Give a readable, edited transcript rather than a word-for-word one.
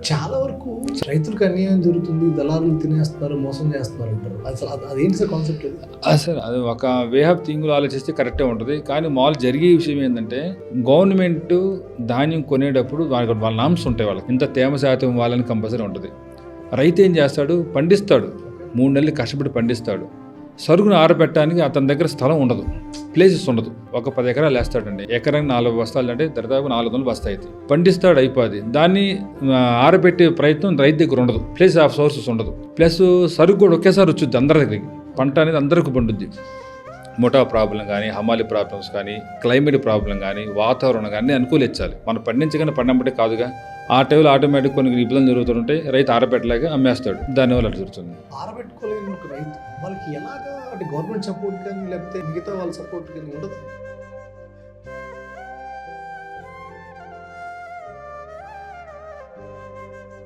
చాలా వరకు రైతులకు అన్యాయం జరుగుతుంది, దళారులు తినేస్తున్నారు, మోసం చేస్తున్నారు అంటారు. అసలు అదేంటి సార్ కాన్సెప్ట్? సార్ అది ఒక వే ఆఫ్ థింగ్లో ఆలోచిస్తే కరెక్టే ఉంటుంది. కానీ మామూలు జరిగే విషయం ఏంటంటే గవర్నమెంట్ ధాన్యం కొనేటప్పుడు వాళ్ళ నామ్స్ ఉంటాయి, వాళ్ళకి ఇంత తేమ శాతం వాళ్ళని కంపల్సరీ ఉంటుంది. రైతు ఏం చేస్తాడు, పండిస్తాడు, 3 నెలలు కష్టపడి పండిస్తాడు. సరుకును ఆరబెట్టడానికి అతని దగ్గర స్థలం ఉండదు, ప్లేసెస్ ఉండదు. ఒక 10 ఎకరాలు వేస్తాడండి, ఎకరానికి 4 బస్తాలు అంటే దాదాపు 400 బస్తాయి అవుతాయి. పండిస్తాడు, అయిపోద్ది. దాన్ని ఆరబెట్టే ప్రయత్నం రైతు దగ్గర ఉండదు, ప్లేస్ ఆఫ్ సోర్సెస్ ఉండదు. ప్లస్ సరుకు కూడా ఒకేసారి వచ్చుద్ది అందరి దగ్గరికి, పంట అనేది అందరికీ పండుద్ది. మోటా ప్రాబ్లం కానీ, హమాలి ప్రాబ్లమ్స్ కానీ, క్లైమేట్ ప్రాబ్లం కానీ, వాతావరణం కానీ అనుకూలించాలి. మనం పండించగానే పండంబట్టే కాదుగా, ఆ టైంలో ఆటోమేటిక్ కొన్ని ఇబ్బందులు జరుగుతుంటాయి. రైతు ఆరబెట్టలేక అమ్మేస్తాడు, దానివల్ల అట్లా జరుగుతుంది. ఆరబెట్టుకోలేని రైతు వాళ్ళకి ఎలాగా అంటే గవర్నమెంట్ సపోర్ట్ కానీ లేకపోతే మిగతా వాళ్ళ సపోర్ట్ కానీ ఉండదు.